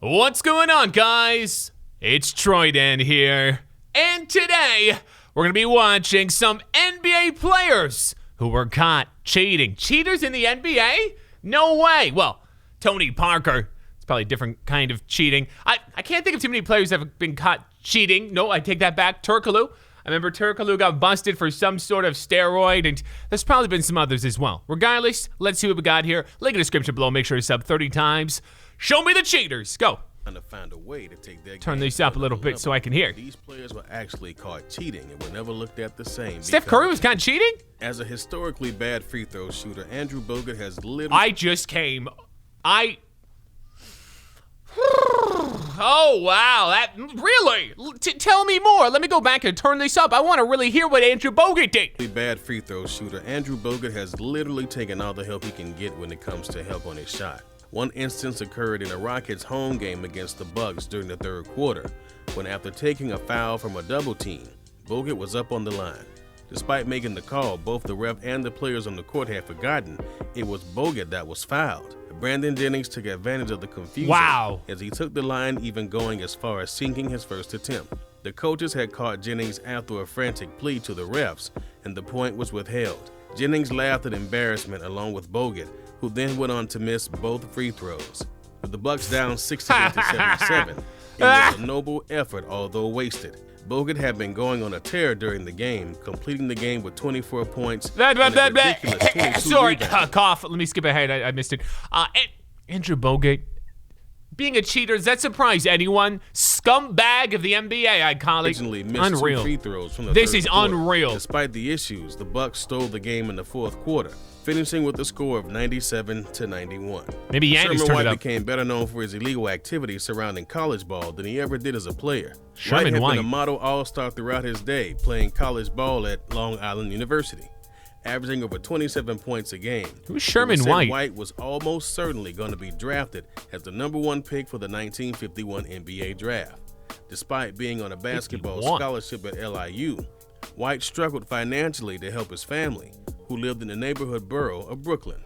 What's going on, guys? It's Troydan here, and today we're going to be watching some NBA players who were caught cheating. Cheaters in the NBA? No way. Well, Tony Parker, it's probably a different kind of cheating. I can't think of too many players that have been caught cheating. No, I take that back. Turkoglu. I remember Turkoglu got busted for some sort of steroid, and there's probably been some others as well. Regardless, let's see what we got here. Link in the description below. Make sure to sub 30 times. Show me the cheaters. Go. To find a way to take their Turn these up a little bit so I can hear. These players were actually caught cheating and were never looked at the same. Steph Curry was caught cheating? As a historically bad free throw shooter, Andrew Bogut has literally... Oh, wow. Really? Tell me more. Let me go back and turn this up. I want to really hear what Andrew Bogut did. Bad free throw shooter, Andrew Bogut has literally taken all the help he can get when it comes to help on his shot. One instance occurred in a Rockets home game against the Bucks during the third quarter, when after taking a foul from a double team, Bogut was up on the line. Despite making the call, both the ref and the players on the court had forgotten it was Bogut that was fouled. Brandon Jennings took advantage of the confusion as he took the line, even going as far as sinking his first attempt. The coaches had caught Jennings after a frantic plea to the refs, and the point was withheld. Jennings laughed in embarrassment along with Bogut, who then went on to miss both free throws. With the Bucks down 68-77, it was a noble effort, although wasted. Bogut had been going on a tear during the game, completing the game with 24 points and a ridiculous 22 Sorry, rebounds. cough. Let me skip ahead. I missed it. Andrew Bogut, being a cheater, does that surprise anyone? Scumbag of the NBA, I'd call it. Originally missed Unreal. 2 free throws from the This third is quarter. unreal. Despite the issues, the Bucks stole the game in the fourth quarter, finishing with a score of 97-91. Maybe Yannis Sherman turned White it up. became better known for his illegal activities surrounding college ball than he ever did as a player. Sherman White White. had been a model all-star throughout his day, playing college ball at Long Island University, averaging over 27 points a game. Who's Sherman It was said White? White was almost certainly going to be drafted as the #1 pick for the 1951 NBA draft. Despite being on a basketball 51. scholarship at LIU, White struggled financially to help his family, who lived in the neighborhood borough of Brooklyn.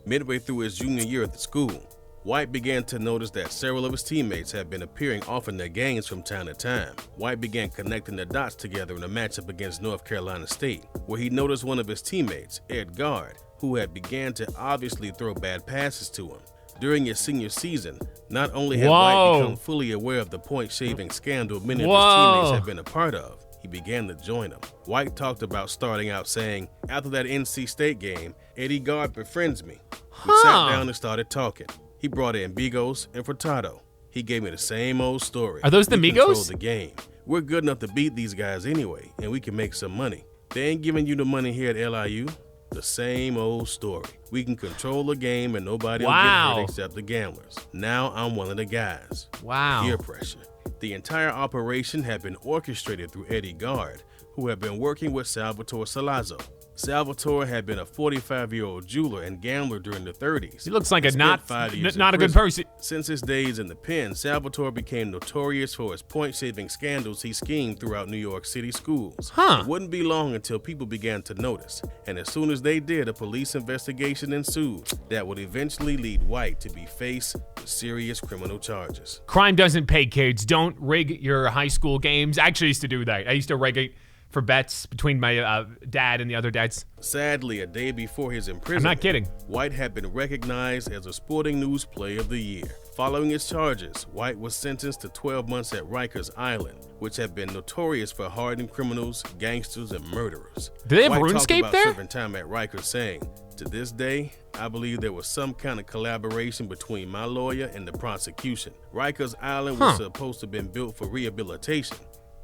Midway through his junior year at the school, White began to notice that several of his teammates had been appearing off in their games from time to time. White began connecting the dots together in a matchup against North Carolina State, where he noticed one of his teammates, Ed Gard, who had began to obviously throw bad passes to him. During his senior season, not only had White become fully aware of the point-shaving scandal many of his teammates had been a part of, he began to join them. White talked about starting out saying, "After that NC State game, Eddie Gard befriends me. We sat down and started talking. He brought in Bigos and Furtado. He gave me the same old story. Are those the We Migos? control the game. We're good enough to beat these guys anyway, and we can make some money. They ain't giving you the money here at LIU. The same old story. We can control the game and nobody will get hurt except the gamblers. Now I'm one of the guys." Wow. Peer pressure. The entire operation had been orchestrated through Eddie Gard, who had been working with Salvatore Sollazzo. Salvatore had been a 45-year-old jeweler and gambler during the 30s. He looks like and not spent 5 years a in good prison. person. Since his days in the pen, Salvatore became notorious for his point-saving scandals he schemed throughout New York City schools. It wouldn't be long until people began to notice, and as soon as they did, a police investigation ensued that would eventually lead White to be faced with serious criminal charges. Crime doesn't pay, kids. Don't rig your high school games. I actually used to do that. I used to rig it for bets between my dad and the other dads. Sadly, a day before his imprisonment, I'm not kidding, White had been recognized as a Sporting News Player of the Year. Following his charges, White was sentenced to 12 months at Rikers Island, which had been notorious for hardened criminals, gangsters, and murderers. Do they have White talked RuneScape about there? serving time at Rikers, saying, "To this day, I believe there was some kind of collaboration between my lawyer and the prosecution. Rikers Island was supposed to have been built for rehabilitation,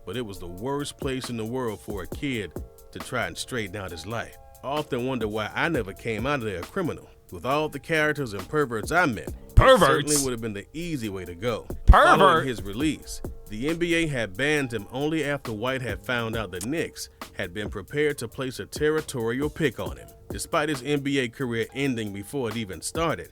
but it was the worst place in the world for a kid to try and straighten out his life. I often wonder why I never came out of there a criminal. With all the characters and perverts I met, it certainly would have been the easy way to go." Following his release, the NBA had banned him only after White had found out the Knicks had been prepared to place a territorial pick on him. Despite his NBA career ending before it even started,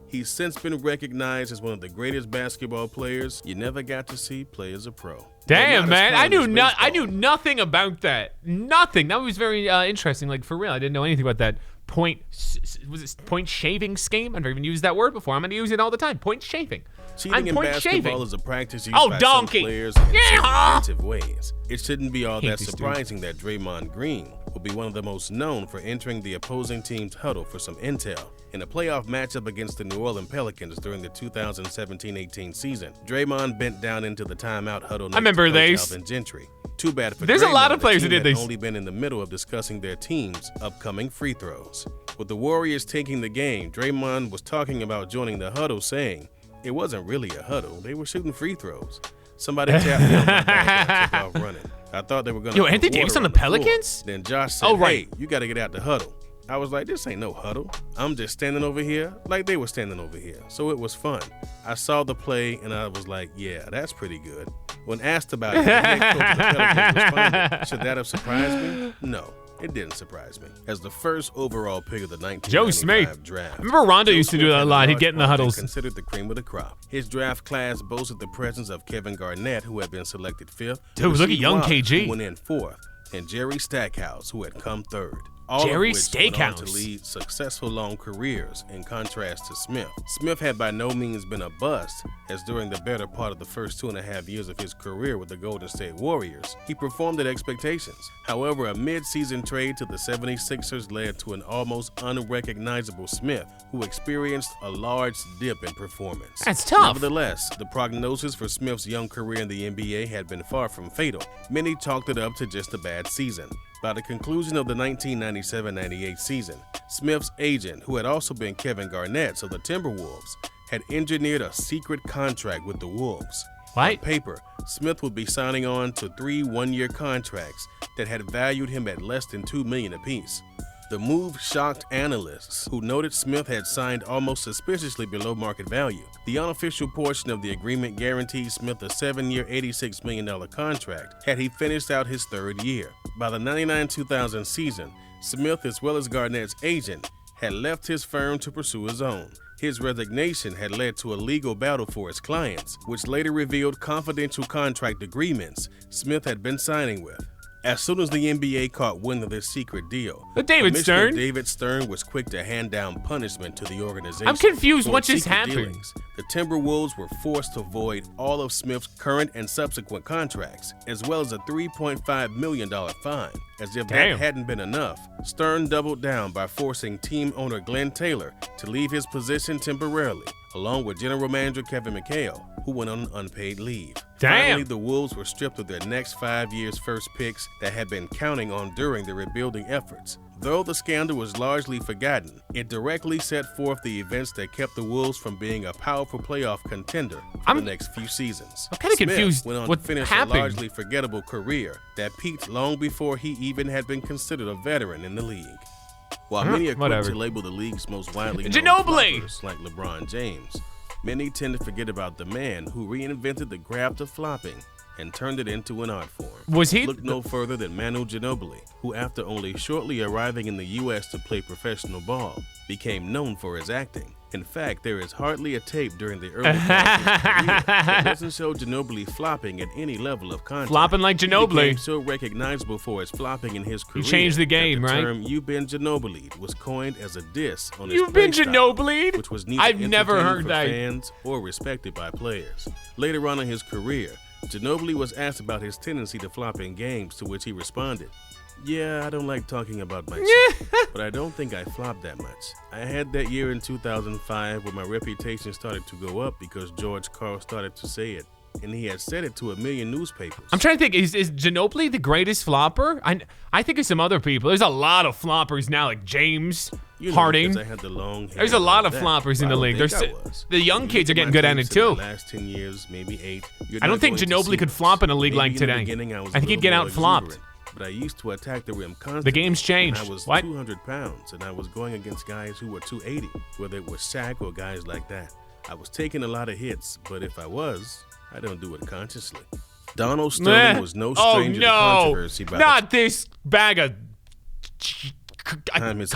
he's since been recognized as one of the greatest basketball players you never got to see play as a pro. Damn, man, I knew nothing about that. Nothing. That was very interesting. Like, for real, I didn't know anything about that. point shaving scheme? I've never even used that word before. I'm going to use it all the time. Point shaving. Cheating in basketball is a practice used by donkey. some players in inventive ways. It shouldn't be all that surprising that Draymond Green will be one of the most known for entering the opposing team's huddle for some intel. In a playoff matchup against the New Orleans Pelicans during the 2017-18 season, Draymond bent down into the timeout huddle next to Coach Alvin Gentry. Too bad for There's Draymond, a lot of players who did had this. only been in the middle of discussing their team's upcoming free throws. With the Warriors taking the game, Draymond was talking about joining the huddle, saying, "It wasn't really a huddle. They were shooting free throws. Somebody tapped me on my back. I took off running. I thought they were going to put Anthony Davis on the Pelicans? Then Josh said, hey, you got to get out the huddle. I was like, this ain't no huddle. I'm just standing over here like they were standing over here. So it was fun. I saw the play and I was like, yeah, that's pretty good. When asked about it, the head coach of the Pelicans responded, should that have surprised me? No. It didn't surprise me. As the first overall pick of the 1995 draft, remember Rondo used to do that a lot. He'd get in the huddles. Considered the cream of the crop. His draft class boasted the presence of Kevin Garnett, who had been selected 5th. Dude, look at young KG. Who went in 4th, and Jerry Stackhouse, who had come 3rd. All Jerry of which went on to Stackhouse. lead successful long careers, in contrast to Smith. Smith had by no means been a bust, as during the better part of the first 2.5 years of his career with the Golden State Warriors, he performed at expectations. However, a mid-season trade to the 76ers led to an almost unrecognizable Smith, who experienced a large dip in performance. That's tough. Nevertheless, the prognosis for Smith's young career in the NBA had been far from fatal. Many chalked it up to just a bad season. By the conclusion of the 1997-98 season, Smith's agent, who had also been Kevin Garnett's of the Timberwolves, had engineered a secret contract with the Wolves. What? On paper, Smith would be signing on to 3 one-year contracts that had valued him at less than $2 million apiece. The move shocked analysts, who noted Smith had signed almost suspiciously below market value. The unofficial portion of the agreement guaranteed Smith a 7-year, $86 million contract had he finished out his 3rd year. By the 99-2000 season, Smith, as well as Garnett's agent, had left his firm to pursue his own. His resignation had led to a legal battle for his clients, which later revealed confidential contract agreements Smith had been signing with. As soon as the NBA caught wind of this secret deal, David Stern was quick to hand down punishment to the organization. I'm confused. For what just secret happened? dealings. The Timberwolves were forced to void all of Smith's current and subsequent contracts, as well as a $3.5 million fine. As if that hadn't been enough, Stern doubled down by forcing team owner Glenn Taylor to leave his position temporarily, along with general manager Kevin McHale, who went on unpaid leave. Finally, the Wolves were stripped of their next 5 years' first picks that had been counting on during the rebuilding efforts. Though the scandal was largely forgotten, it directly set forth the events that kept the Wolves from being a powerful playoff contender for the next few seasons. I'm kind of confused. Went on what to finish happened? a largely forgettable career that peaked long before he even had been considered a veteran in the league. While many are quick to label the league's most widely known Ginobili, floppers like LeBron James, many tend to forget about the man who reinvented the craft of flopping and turned it into an art form. Was he? Look no further than Manu Ginobili, who after only shortly arriving in the U.S. to play professional ball, became known for his acting. In fact, there is hardly a tape during the early part of his career that doesn't show Ginobili flopping at any level of contact. Flopping like Ginobili. He became so recognizable for his flopping in his career. He changed the game, that the right? term "You've been Ginobili'd" was coined as a diss on his You've been play style, Ginobili'd? which was neither I've never entertaining heard for that. fans or respected by players. Later on in his career, Ginobili was asked about his tendency to flop in games, to which he responded, "Yeah, I don't like talking about myself, but I don't think I flopped that much. I had that year in 2005 where my reputation started to go up because George Karl started to say it, and he had said it to a million newspapers." I'm trying to think, is Ginobili the greatest flopper? I think of some other people. There's a lot of floppers now, like James Harding. I had the long hair. There's a lot of floppers in the league. The young kids are getting good at it too. The last 10 years, maybe 8. I don't think Ginobili could flop in a league like today. I think he'd get out flopped. But I used to attack the rim constantly. The game's changed. I was What? 200 pounds, and I was going against guys who were 280, whether it was Shaq or guys like that. I was taking a lot of hits, but if I was, I don't do it consciously. Donald Sterling was no stranger to controversy. Not this bag of... When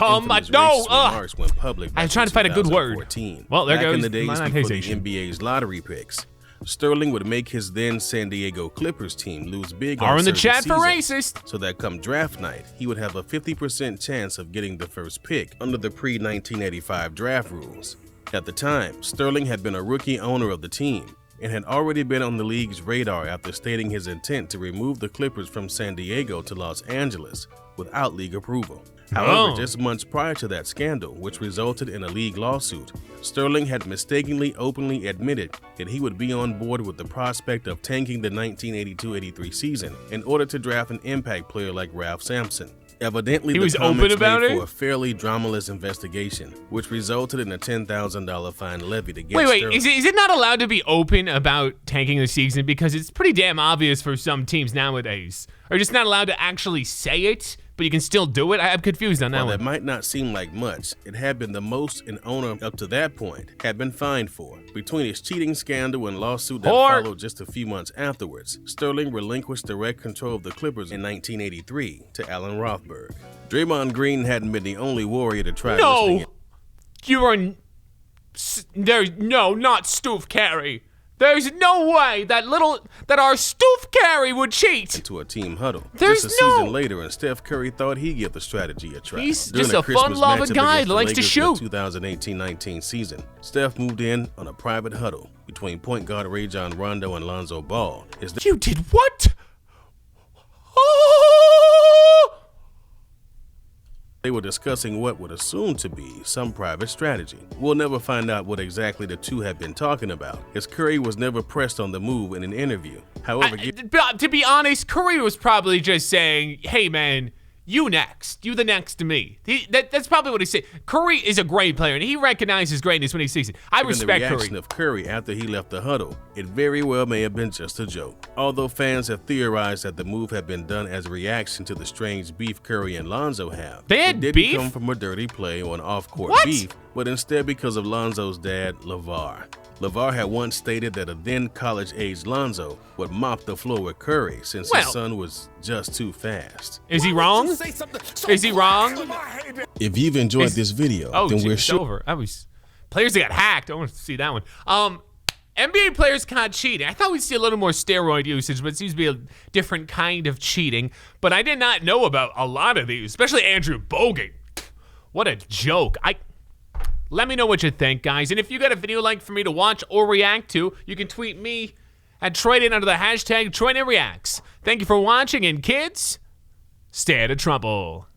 public I was trying to find a good word. Well, Well, there back goes in the days my before the monetization. NBA's lottery picks, Sterling would make his then San Diego Clippers team lose big Are on in the certain chat for seasons, racist. so that come draft night, he would have a 50% chance of getting the first pick under the pre-1985 draft rules. At the time, Sterling had been a rookie owner of the team and had already been on the league's radar after stating his intent to remove the Clippers from San Diego to Los Angeles without league approval. However, just months prior to that scandal, which resulted in a league lawsuit, Sterling had mistakenly openly admitted that he would be on board with the prospect of tanking the 1982-83 season in order to draft an impact player like Ralph Sampson. Evidently, He the was comments open about made it? for a fairly dramaless investigation, which resulted in a $10,000 fine levied against Wait, Sterling. is it not allowed to be open about tanking the season? Because it's pretty damn obvious for some teams nowadays. Or just not allowed to actually say it, but you can still do it? I'm confused on that While one. that might not seem like much, it had been the most an owner up to that point had been fined for. Between his cheating scandal and lawsuit that followed just a few months afterwards, Sterling relinquished direct control of the Clippers in 1983 to Alan Rothberg. Draymond Green hadn't been the only warrior to try listening No! You are... There's... No, not Steph Curry. There's no way that our Steph Curry would cheat. into a team huddle. There's just a no- season later, and Steph Curry thought he'd give the strategy a try. He's During just a Christmas fun-loving matchup guy against that the likes to Lakers in shoot. the 2018-19 season, Steph moved in on a private huddle between point guard Rajon Rondo and Lonzo Ball. You did what? Oh! They were discussing what would assume to be some private strategy. We'll never find out what exactly the two had been talking about, as Curry was never pressed on the move in an interview. However, To be honest, Curry was probably just saying, hey, man, you next. You the next to me. That's probably what he said. Curry is a great player, and he recognizes greatness when he sees it. I given the respect reaction Curry. of Curry after he left the huddle, it very well may have been just a joke. Although fans have theorized that the move had been done as a reaction to the strange beef Curry and Lonzo have. They had it didn't beef? come from a dirty play or an off-court What? beef, but instead because of Lonzo's dad, LeVar. LeVar had once stated that a then college-aged Lonzo would mop the floor with Curry since his son was just too fast. Is he wrong? Is he wrong? If you've enjoyed this video, Oh, then geez, we're it's sure over. Players that got hacked. I want to see that one. NBA players caught cheating. I thought we'd see a little more steroid usage, but it seems to be a different kind of cheating. But I did not know about a lot of these, especially Andrew Bogut. What a joke. Let me know what you think, guys. And if you got a video like for me to watch or react to, you can tweet me at Troydan under the hashtag TroydanReacts. Thank you for watching, and kids, stay out of trouble.